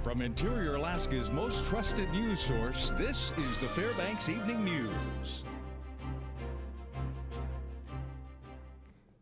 From Interior Alaska's most trusted news source, this is the Fairbanks Evening News.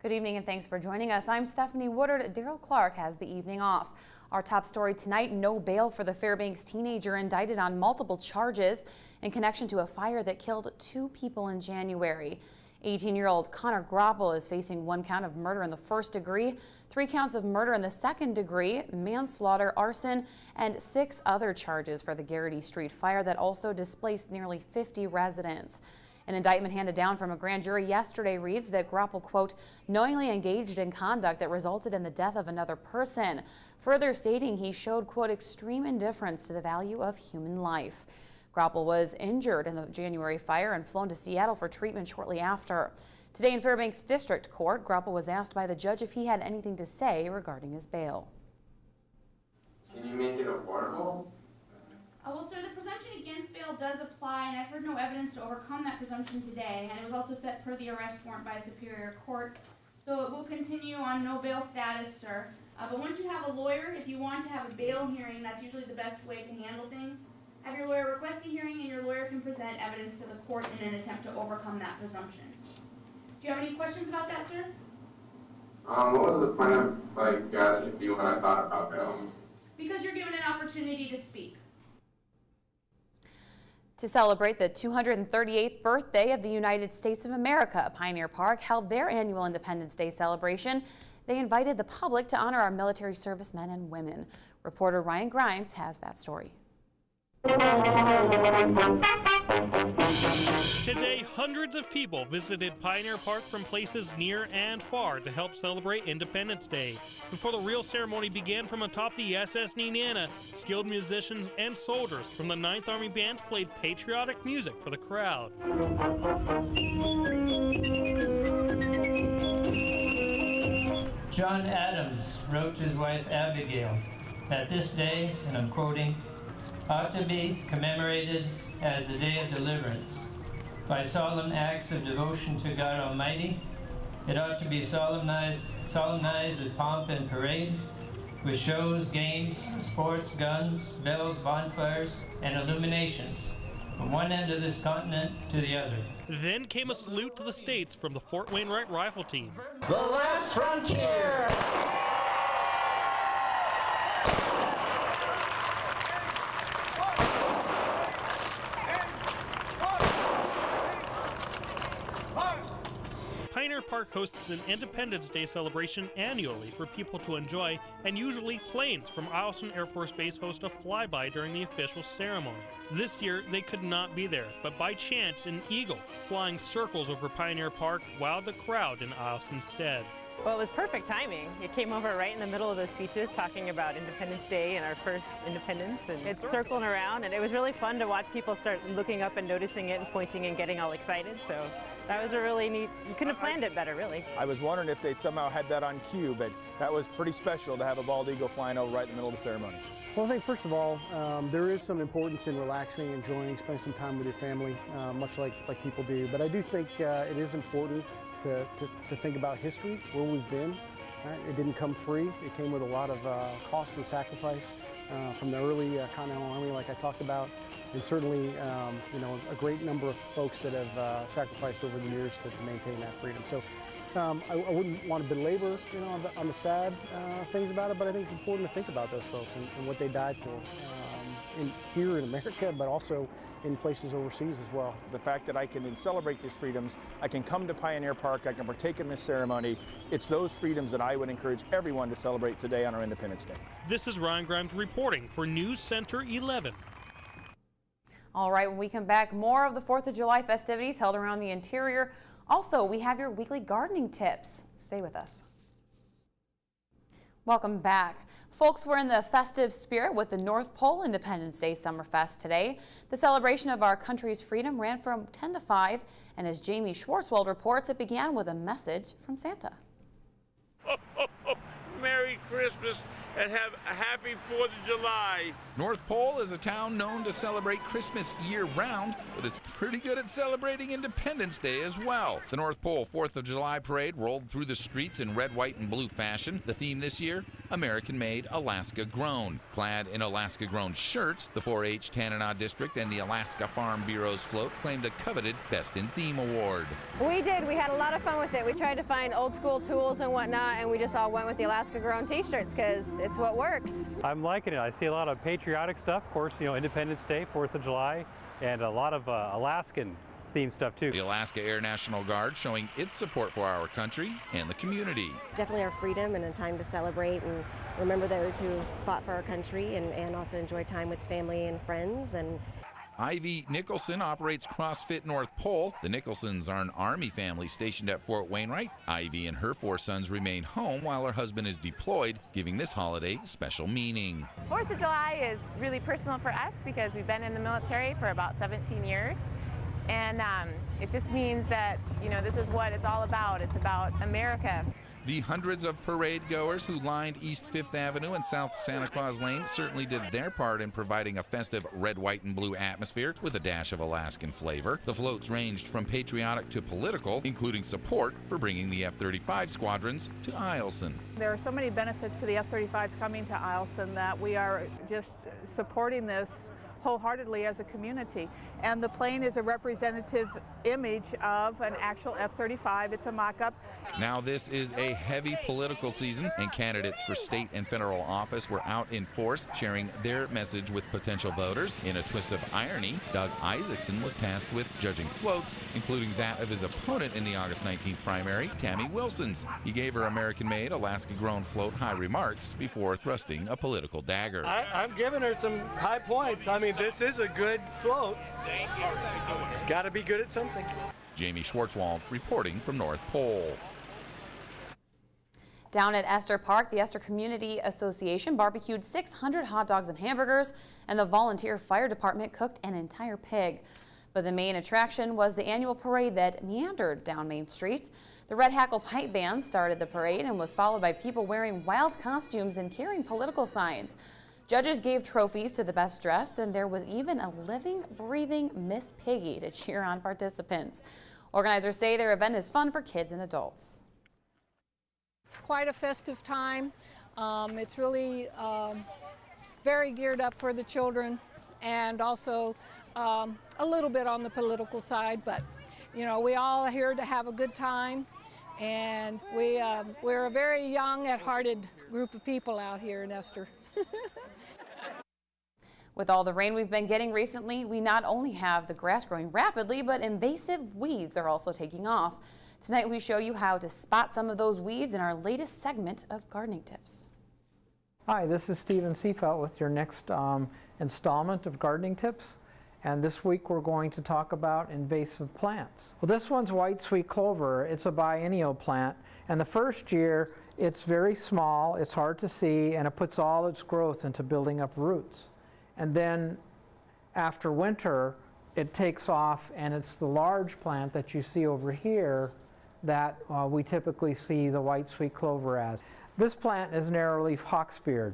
Good evening and thanks for joining us. I'm Stephanie Woodard. Daryl Clark has the evening off. Our top story tonight, no bail for the Fairbanks teenager indicted on multiple charges in connection to a fire that killed 2 people in January. 18-year-old Connor Groppel is facing 1 count of murder in the first degree, 3 counts of murder in the second degree, manslaughter, arson, and 6 other charges for the Garrity Street fire that also displaced nearly 50 residents. An indictment handed down from a grand jury yesterday reads that Groppel, quote, knowingly engaged in conduct that resulted in the death of another person, further stating he showed, quote, extreme indifference to the value of human life. Groppel was injured in the January fire and flown to Seattle for treatment shortly after. Today in Fairbanks District Court, Groppel was asked by the judge if he had anything to say regarding his bail. Can you make it affordable? Well, sir, the presumption against bail does apply, and I've heard no evidence to overcome that presumption today, and it was also set per the arrest warrant by a superior court. So it will continue on no bail status, sir. But once you have a lawyer, if you want to have a bail hearing, that's usually the best way to handle things. Have your lawyer request a hearing, and your lawyer can present evidence to the court in an attempt to overcome that presumption. Do you have any questions about that, sir? What was the point of asking you what I thought about bail? Because you're given an opportunity to speak. To celebrate the 238th birthday of the United States of America, Pioneer Park held their annual Independence Day celebration. They invited the public to honor our military servicemen and women. Reporter Ryan Grimes has that story. Today, hundreds of people visited Pioneer Park from places near and far to help celebrate Independence Day. Before the real ceremony began from atop the SS Nenana, skilled musicians and soldiers from the 9th Army Band played patriotic music for the crowd. John Adams wrote to his wife Abigail that this day, and I'm quoting, ought to be commemorated as the day of deliverance. By solemn acts of devotion to God Almighty, it ought to be solemnized with pomp and parade, with shows, games, sports, guns, bells, bonfires, and illuminations, from one end of this continent to the other. Then came a salute to the States from the Fort Wainwright Rifle Team. The last frontier! Pioneer Park hosts an Independence Day celebration annually for people to enjoy, and usually planes from Eielson Air Force Base host a flyby during the official ceremony. This year, they could not be there, but by chance, an eagle flying circles over Pioneer Park wowed the crowd in Eielson instead. Well, it was perfect timing. It came over right in the middle of the speeches talking about Independence Day and our first independence, and it's circling around, and it was really fun to watch people start looking up and noticing it and pointing and getting all excited. So that was a really neat, you couldn't have planned it better, really. I was wondering if they'd somehow had that on cue, but that was pretty special to have a bald eagle flying over right in the middle of the ceremony. Well, I think first of all, there is some importance in relaxing, enjoying, spending some time with your family, much like people do. But I do think it is important to think about history, where we've been. Right? It didn't come free. It came with a lot of cost and sacrifice from the early Continental Army, like I talked about, and certainly a great number of folks that have sacrificed over the years to maintain that freedom. So I wouldn't want to belabor on the sad things about it, but I think it's important to think about those folks and what they died for here in America, but also in places overseas as well. The fact that I can celebrate these freedoms, I can come to Pioneer Park, I can partake in this ceremony, it's those freedoms that I would encourage everyone to celebrate today on our Independence Day. This is Ryan Grimes reporting for News Center 11. All right, when we come back, more of the 4th of July festivities held around the interior. Also, we have your weekly gardening tips. Stay with us. Welcome back. Folks were in the festive spirit with the North Pole Independence Day Summerfest today. The celebration of our country's freedom ran from 10 to 5, and as Jamie Schwartzwald reports, it began with a message from Santa. Merry Christmas and have a happy 4th of July. North Pole is a town known to celebrate Christmas year-round, but it's pretty good at celebrating Independence Day as well. The North Pole 4th of July parade rolled through the streets in red, white, and blue fashion. The theme this year, American-made, Alaska-grown. Clad in Alaska-grown shirts, the 4-H Tanana District and the Alaska Farm Bureau's float claimed a coveted Best in Theme award. We did. We had a lot of fun with it. We tried to find old school tools and whatnot, and we just all went with the Alaska-grown t-shirts because it's what works. I'm liking it. I see a lot of patriotic stuff, of course, you know, Independence Day, 4th of July, and a lot of Alaskan themed stuff too. The Alaska Air National Guard showing its support for our country and the community. Definitely our freedom and a time to celebrate and remember those who fought for our country and also enjoy time with family and friends. And Ivy Nicholson operates CrossFit North Pole. The Nicholsons are an Army family stationed at Fort Wainwright. Ivy and her 4 sons remain home while her husband is deployed, giving this holiday special meaning. 4th of July is really personal for us because we've been in the military for about 17 years. And it just means that, you know, this is what it's all about. It's about America. The hundreds of parade goers who lined East 5th Avenue and South Santa Claus Lane certainly did their part in providing a festive red, white, and blue atmosphere with a dash of Alaskan flavor. The floats ranged from patriotic to political, including support for bringing the F-35 squadrons to Eielson. There are so many benefits to the F-35s coming to Eielson that we are just supporting this wholeheartedly as a community. And the plane is a representative image of an actual F-35. It's a mock-up. Now this is a heavy political season, and candidates for state and federal office were out in force sharing their message with potential voters. In a twist of irony, Doug Isaacson was tasked with judging floats, including that of his opponent in the August 19th primary, Tammy Wilson's. He gave her American-made, Alaska-grown float high remarks before thrusting a political dagger. I'm giving her some high points. I mean, this is a good float. Got to be good at something. Jamie Schwartzwald reporting from North Pole. Down at Esther Park, the Esther Community Association barbecued 600 hot dogs and hamburgers, and the volunteer fire department cooked an entire pig. But the main attraction was the annual parade that meandered down Main Street. The Red Hackle Pipe Band started the parade and was followed by people wearing wild costumes and carrying political signs. Judges gave trophies to the best dressed, and there was even a living, breathing Miss Piggy to cheer on participants. Organizers say their event is fun for kids and adults. It's quite a festive time. It's really very geared up for the children, and also a little bit on the political side, but you know, we all are here to have a good time, and we're a very young at hearted group of people out here in Esther. With all the rain we've been getting recently, we not only have the grass growing rapidly, but invasive weeds are also taking off. Tonight we show you how to spot some of those weeds in our latest segment of Gardening Tips. Hi, this is Stephen Seefelt with your next installment of Gardening Tips. And this week we're going to talk about invasive plants. Well, this one's white sweet clover. It's a biennial plant. And the first year, it's very small, it's hard to see, and it puts all its growth into building up roots. And then after winter, it takes off, and it's the large plant that you see over here that we typically see the white sweet clover as. This plant is narrowleaf hawksbeard.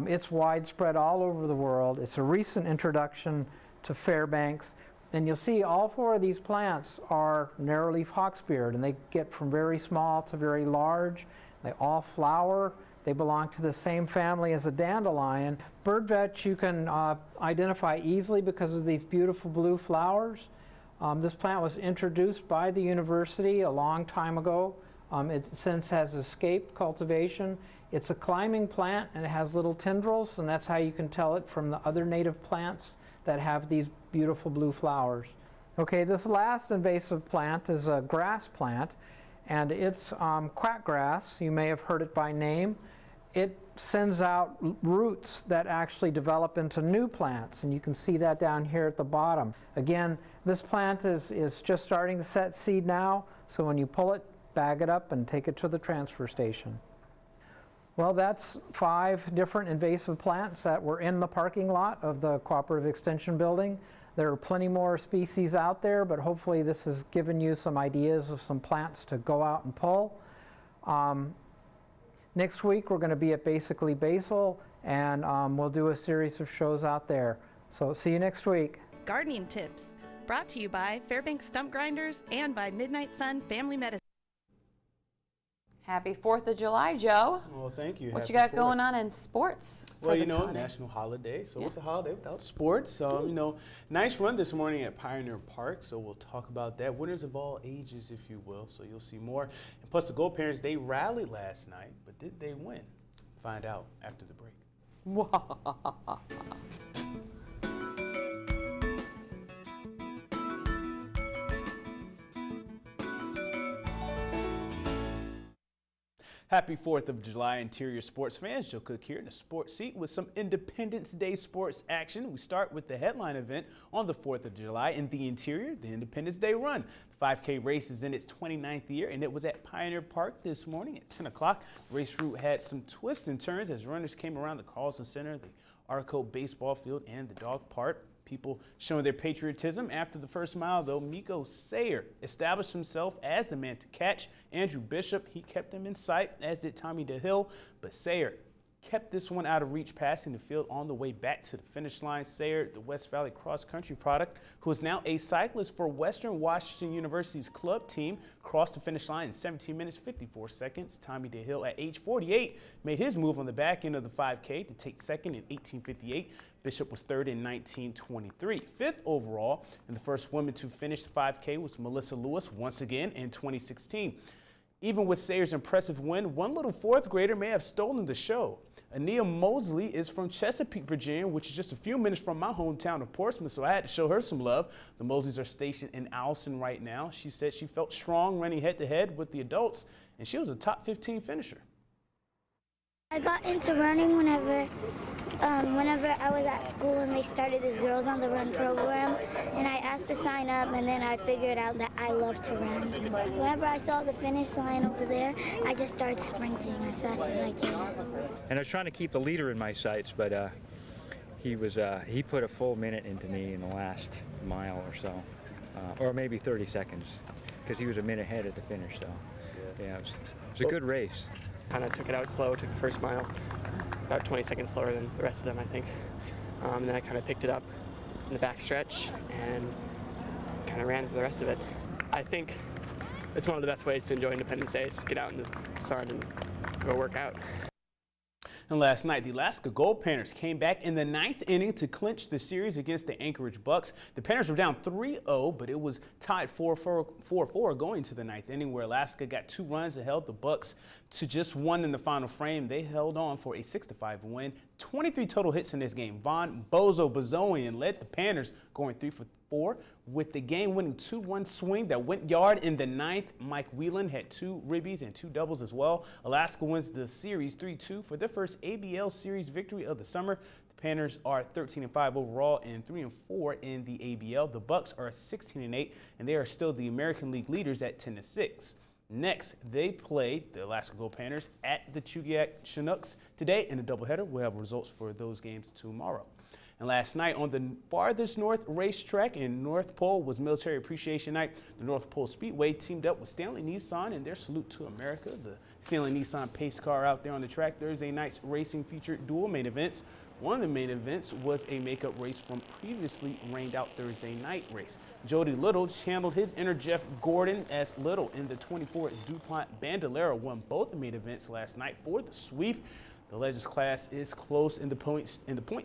It's widespread all over the world. It's a recent introduction to Fairbanks, and you'll see all 4 of these plants are narrowleaf hawksbeard, and they get from very small to very large. They all flower. They belong to the same family as a dandelion. Birdvetch you can identify easily because of these beautiful blue flowers. This plant was introduced by the university a long time ago. It since has escaped cultivation. It's a climbing plant, and it has little tendrils, and that's how you can tell it from the other native plants that have these beautiful blue flowers. Okay, this last invasive plant is a grass plant, and it's quackgrass. You may have heard it by name. It sends out roots that actually develop into new plants, and you can see that down here at the bottom. Again, this plant is just starting to set seed now, so when you pull it, bag it up and take it to the transfer station. Well, that's 5 different invasive plants that were in the parking lot of the Cooperative Extension Building. There are plenty more species out there, but hopefully this has given you some ideas of some plants to go out and pull. Next week we're going to be at Basically Basil, and we'll do a series of shows out there. So see you next week. Gardening Tips, brought to you by Fairbanks Stump Grinders and by Midnight Sun Family Medicine. Happy 4th of July, Joe. Well, thank you. What you Happy got going on in sports? Well, this you know, holiday? national holiday, so what's a holiday without sports? You know, nice run this morning at Pioneer Park, so we'll talk about that. Winners of all ages, if you will, so you'll see more. And plus, the Gold Parents, they rallied last night, but did they win? Find out after the break. Happy 4th of July, Interior sports fans. Joe Cook here in the sports seat with some Independence Day sports action. We start with the headline event on the 4th of July in the Interior, the Independence Day Run. The 5K race is in its 29th year, and it was at Pioneer Park this morning at 10 o'clock. The race route had some twists and turns as runners came around the Carlson Center, the Arco baseball field, and the dog park. People showing their patriotism. After the first mile, though, Miko Sayer established himself as the man to catch. Andrew Bishop, he kept him in sight, as did Tommy DeHill, but Sayer kept this one out of reach, passing the field on the way back to the finish line. Sayer, the West Valley Cross Country product, who is now a cyclist for Western Washington University's club team, crossed the finish line in 17 minutes, 54 seconds. Tommy DeHill, at age 48, made his move on the back end of the 5K to take second in 18:58. Bishop was third in 19:23. Fifth overall, and the first woman to finish the 5K was Melissa Lewis, once again in 2016. Even with Sayer's impressive win, one little fourth grader may have stolen the show. Ania Mosley is from Chesapeake, Virginia, which is just a few minutes from my hometown of Portsmouth, so I had to show her some love. The Mosleys are stationed in Allison right now. She said she felt strong running head-to-head with the adults, and she was a top 15 finisher. I got into running whenever I was at school and they started this Girls on the Run program, and I asked to sign up, and then I figured out that I love to run. Whenever I saw the finish line over there, I just started sprinting as fast as I can. And I was trying to keep the leader in my sights, but he put a full minute into me in the last mile or so, or maybe 30 seconds, because he was a minute ahead at the finish. So yeah, it was a good race. Kind of took it out slow, took the first mile, about 20 seconds slower than the rest of them, I think. And then I kind of picked it up in the back stretch and kind of ran for the rest of it. I think it's one of the best ways to enjoy Independence Day, is get out in the sun and go work out. And last night, the Alaska Gold Panthers came back in the 9th inning to clinch the series against the Anchorage Bucks. The Panthers were down 3-0, but it was tied 4-4 going to the 9th inning, where Alaska got 2 runs and held the Bucks to just 1 in the final frame. They held on for a 6-5 win. 23 total hits in this game. Von Bozo-Bozoian led the Panthers, going 3 for 4 with the game-winning 2-1 swing that went yard in the 9th. Mike Whelan had 2 ribbies and 2 doubles as well. Alaska wins the series 3-2 for their first ABL series victory of the summer. The Panthers are 13-5 overall and 3-4 in the ABL. The Bucks are 16-8, and they are still the American League leaders at 10-6. Next, they play the Alaska Gold Panthers at the Chugiak Chinooks today in a doubleheader. We'll have results for those games tomorrow. And last night on the farthest north racetrack in North Pole was Military Appreciation Night. The North Pole Speedway teamed up with Stanley Nissan in their Salute to America. The Stanley Nissan pace car out there on the track. Thursday night's racing featured dual main events. One of the main events was a makeup race from previously rained out Thursday night race. Jody Little channeled his inner Jeff Gordon as Little in the 24 DuPont Bandolero won both the main events last night for the sweep. The Legends class is close in the point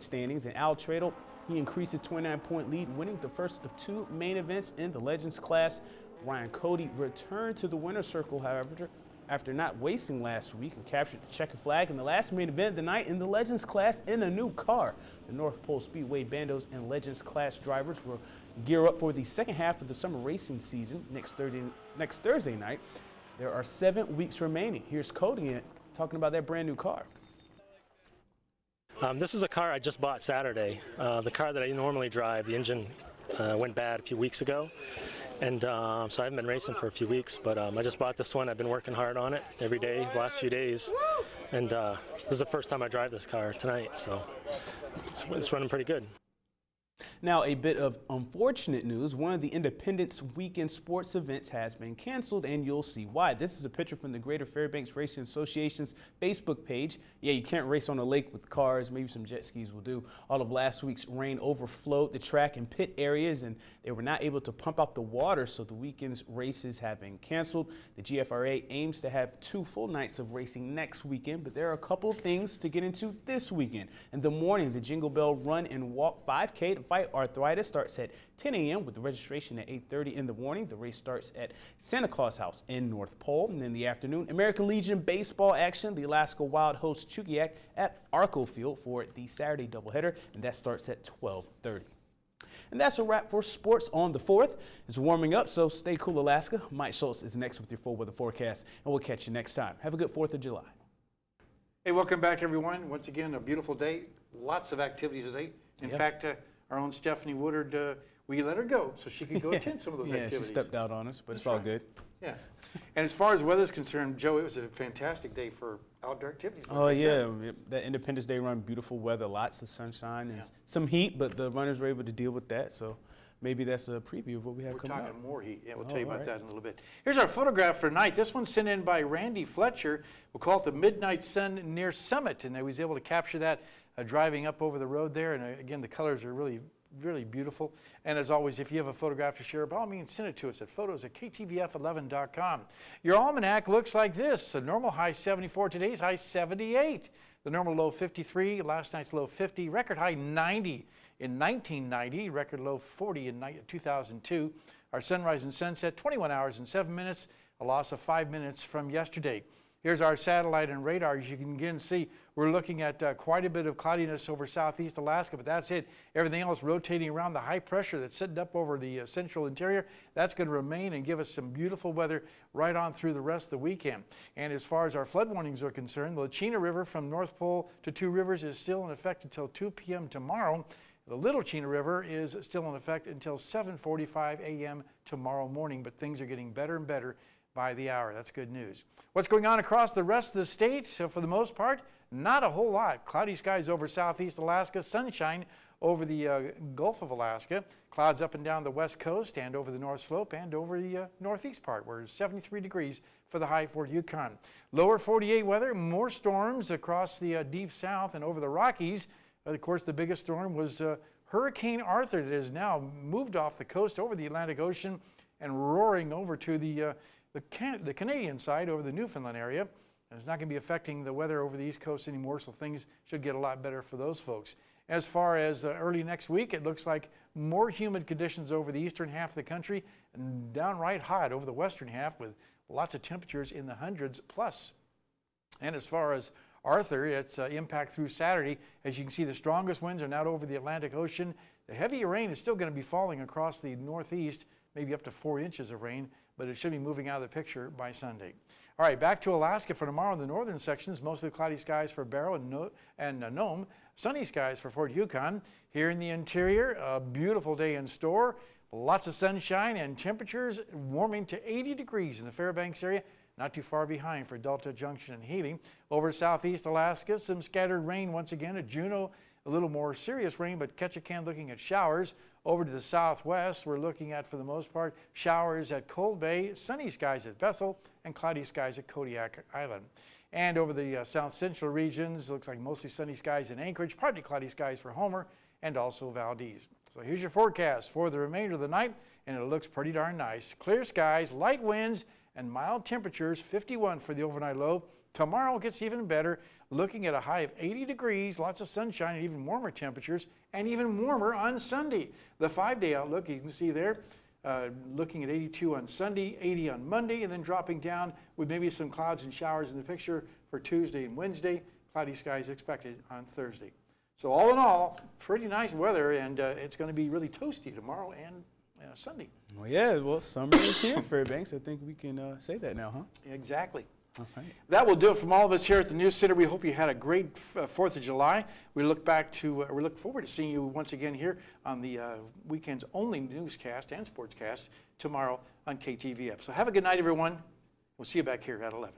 standings, and Al Tradle, he increased his 29-point lead, winning the first of 2 main events in the Legends class. Ryan Cody returned to the winner's circle, however, after not wasting last week and captured the checkered flag in the last main event of the night in the Legends class in a new car. The North Pole Speedway Bandos and Legends class drivers will gear up for the second half of the summer racing season next Thursday night. There are 7 weeks remaining. Here's Cody talking about that brand new car. This is a car I just bought Saturday. The car that I normally drive, the engine went bad a few weeks ago. And so I haven't been racing for a few weeks, but I just bought this one. I've been working hard on it every day the last few days. And this is the first time I drive this car tonight, so it's running pretty good. Now, a bit of unfortunate news. One of the Independence Weekend sports events has been canceled, and you'll see why. This is a picture from the Greater Fairbanks Racing Association's Facebook page. Yeah, you can't race on a lake with cars. Maybe some jet skis will do. All of last week's rain overflowed the track and pit areas, and they were not able to pump out the water, so the weekend's races have been canceled. The GFRA aims to have 2 full nights of racing next weekend, but there are a couple of things to get into this weekend. In the morning, the Jingle Bell Run and Walk 5K to fight arthritis starts at 10 a.m. with the registration at 8:30 in the morning. The race starts at Santa Claus House in North Pole. And in the afternoon, American Legion baseball action. The Alaska Wild hosts Chugiak at Arco Field for the Saturday doubleheader, and that starts at 12:30. And that's a wrap for sports on the 4th. It's warming up, so stay cool, Alaska. Mike Schultz is next with your full weather forecast, and we'll catch you next time. Have a good 4th of July. Hey, welcome back, everyone. Once again, a beautiful day. Lots of activities today. In fact, our own Stephanie Woodard, we let her go so she could go attend some of those activities. Yeah, she stepped out on us, but it's all good. Yeah. And as far as weather is concerned, Joe, it was a fantastic day for outdoor activities. Oh, yeah. That Independence Day run, beautiful weather, lots of sunshine and some heat, but the runners were able to deal with that. So maybe that's a preview of what we have coming up. We're talking more heat. Yeah, we'll tell you about that in a little bit. Here's our photograph for tonight. This one's sent in by Randy Fletcher. We'll call it the Midnight Sun near Summit. And he was able to capture that driving up over the road there. And again, the colors are really beautiful. And as always, if you have a photograph to share, by all means, send it to us at photos@ktvf11.com. Your almanac looks like this. The normal high 74, today's high 78. The normal low 53, last night's low 50, record high 90 in 1990, record low 40 in 2002. Our sunrise and sunset, 21 hours and 7 minutes, a loss of 5 minutes from yesterday. Here's our satellite and radar. As you can again see, we're looking at quite a bit of cloudiness over southeast Alaska, but that's it. Everything else rotating around. The high pressure that's sitting up over the central interior, that's going to remain and give us some beautiful weather right on through the rest of the weekend. And as far as our flood warnings are concerned, the Chena River from North Pole to Two Rivers is still in effect until 2 p.m. tomorrow. The Little Chena River is still in effect until 7:45 a.m. tomorrow morning, but things are getting better and better by the hour. That's good news. What's going on across the rest of the state? So for the most part, not a whole lot. Cloudy skies over southeast Alaska, sunshine over the Gulf of Alaska, clouds up and down the west coast and over the north slope and over the northeast part, where it's 73 degrees for the high for Yukon. Lower 48 weather, more storms across the deep south and over the Rockies. Of course, the biggest storm was Hurricane Arthur that has now moved off the coast over the Atlantic Ocean and roaring over to the Canadian side over the Newfoundland area. And it's not going to be affecting the weather over the East Coast anymore, so things should get a lot better for those folks. As far as early next week, it looks like more humid conditions over the eastern half of the country and downright hot over the western half with lots of temperatures in the hundreds plus. And as far as Arthur, its impact through Saturday, as you can see, the strongest winds are now over the Atlantic Ocean. The heavier rain is still going to be falling across the northeast, maybe up to 4 inches of rain, but it should be moving out of the picture by Sunday. All right, back to Alaska for tomorrow in the northern sections. Mostly cloudy skies for Barrow and Nome. Sunny skies for Fort Yukon. Here in the interior, a beautiful day in store. Lots of sunshine and temperatures warming to 80 degrees in the Fairbanks area. Not too far behind for Delta Junction and Healing. Over southeast Alaska, some scattered rain once again at Juneau. A little more serious rain, but Ketchikan looking at showers. Over to the southwest, we're looking at, for the most part, showers at Cold Bay, sunny skies at Bethel, and cloudy skies at Kodiak Island. And over the south central regions, looks like mostly sunny skies in Anchorage, partly cloudy skies for Homer, and also Valdez. So here's your forecast for the remainder of the night, and it looks pretty darn nice. Clear skies, light winds, and mild temperatures, 51 for the overnight low. Tomorrow gets even better, looking at a high of 80 degrees, lots of sunshine and even warmer temperatures, and even warmer on Sunday. The 5-day outlook, you can see there, looking at 82 on Sunday, 80 on Monday, and then dropping down with maybe some clouds and showers in the picture for Tuesday and Wednesday. Cloudy skies expected on Thursday. So all in all, pretty nice weather, and it's going to be really toasty tomorrow and Sunday. Well, yeah, well, summer is here, Fairbanks. I think we can say that now, huh? Exactly. All right. That will do it from all of us here at the News Center. We hope you had a great 4th of July. We look forward to seeing you once again here on the weekend's only newscast and sportscast tomorrow on KTVF. So have a good night, everyone. We'll see you back here at 11.